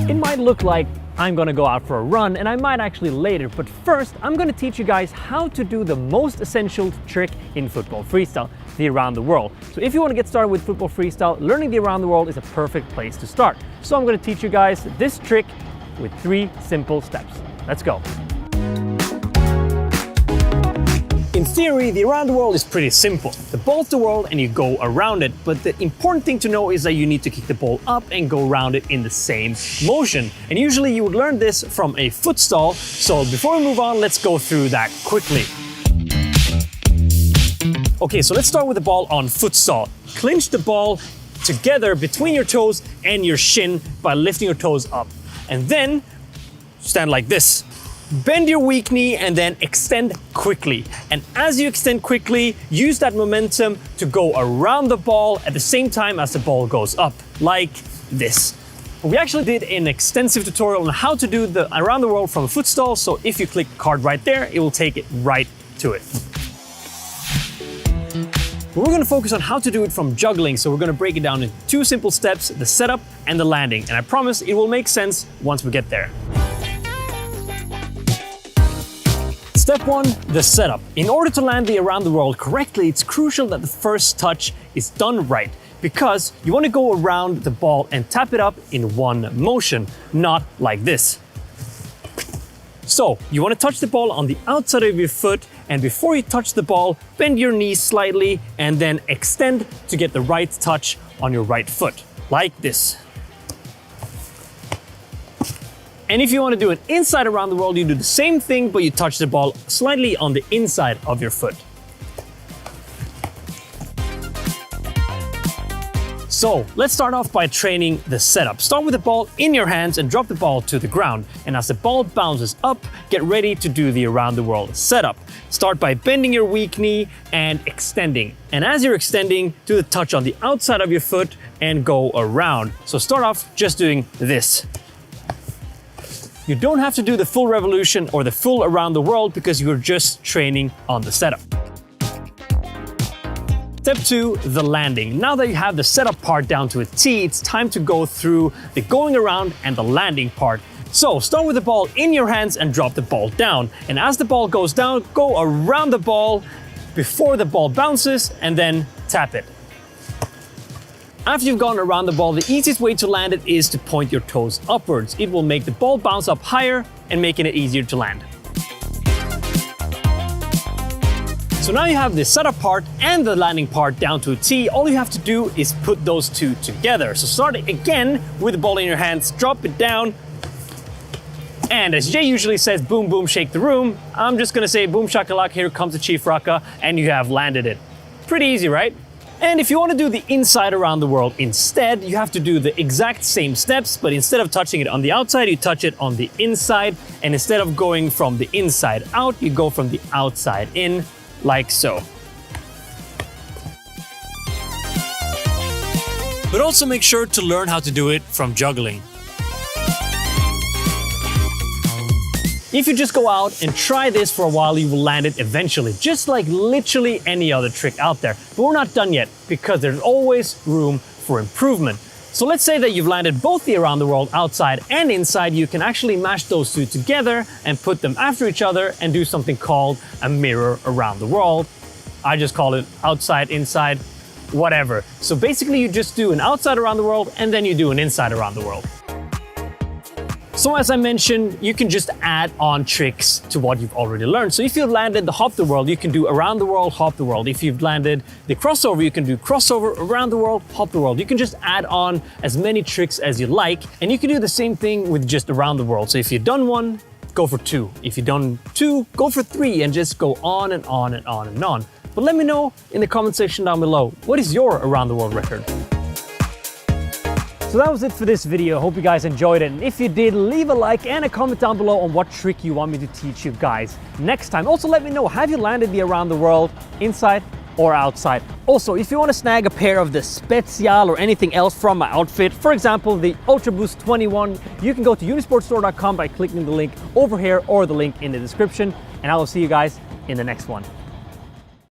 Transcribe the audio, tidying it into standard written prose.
It might look like I'm gonna go out for a run, and I might actually later, but first I'm gonna teach you guys how to do the most essential trick in football freestyle, the around the world. So if you want to get started with football freestyle, learning the around the world is a perfect place to start. So I'm gonna teach you guys this trick with 3 simple steps. Let's go. In theory, the around the world is pretty simple. The ball's the world and you go around it, but the important thing to know is that you need to kick the ball up and go around it in the same motion. And usually you would learn this from a foot stall, so before we move on, let's go through that quickly. Okay, so let's start with the ball on foot stall. Clinch the ball together between your toes and your shin by lifting your toes up. And then stand like this. Bend your weak knee and then extend quickly. And as you extend quickly, use that momentum to go around the ball at the same time as the ball goes up, like this. We actually did an extensive tutorial on how to do the around the world from a foot stall, so if you click card right there, it will take it right to it. We're going to focus on how to do it from juggling, so we're going to break it down into 2 simple steps, the setup and the landing. And I promise it will make sense once we get there. Step 1, the setup. In order to land the around the world correctly, it's crucial that the first touch is done right, because you want to go around the ball and tap it up in one motion, not like this. So you want to touch the ball on the outside of your foot, and before you touch the ball, bend your knees slightly and then extend to get the right touch on your right foot, like this. And if you want to do an inside around the world, you do the same thing, but you touch the ball slightly on the inside of your foot. So let's start off by training the setup. Start with the ball in your hands and drop the ball to the ground. And as the ball bounces up, get ready to do the around the world setup. Start by bending your weak knee and extending. And as you're extending, do the touch on the outside of your foot and go around. So start off just doing this. You don't have to do the full revolution or the full around the world because you're just training on the setup. Step 2, the landing. Now that you have the setup part down to a T, it's time to go through the going around and the landing part. So start with the ball in your hands and drop the ball down. And as the ball goes down, go around the ball before the ball bounces and then tap it. After you've gone around the ball, the easiest way to land it is to point your toes upwards. It will make the ball bounce up higher and making it easier to land. So now you have the setup part and the landing part down to a T. All you have to do is put those 2 together. So start again with the ball in your hands, drop it down. And as Jay usually says, boom, boom, shake the room. I'm just gonna say boom, shakalaka, here comes the Chief Raka, and you have landed it. Pretty easy, right? And if you want to do the inside around the world instead, you have to do the exact same steps, but instead of touching it on the outside, you touch it on the inside. And instead of going from the inside out, you go from the outside in, like so. But also make sure to learn how to do it from juggling. If you just go out and try this for a while, you will land it eventually, just like literally any other trick out there. But we're not done yet, because there's always room for improvement. So let's say that you've landed both the around the world outside and inside. You can actually mash those 2 together and put them after each other and do something called a mirror around the world. I just call it outside, inside, whatever. So basically you just do an outside around the world and then you do an inside around the world. So as I mentioned, you can just add on tricks to what you've already learned. So if you've landed the hop the world, you can do around the world, hop the world. If you've landed the crossover, you can do crossover, around the world, hop the world. You can just add on as many tricks as you like, and you can do the same thing with just around the world. So if you've done 1, go for 2. If you've done 2, go for 3, and just go on and on and on and on. But let me know in the comment section down below, what is your around the world record? So that was it for this video. Hope you guys enjoyed it. And if you did, leave a like and a comment down below on what trick you want me to teach you guys next time. Also, let me know, have you landed the around the world inside or outside? Also, if you want to snag a pair of the Special or anything else from my outfit, for example, the Ultra Boost 21, you can go to unisportstore.com by clicking the link over here or the link in the description. And I will see you guys in the next one.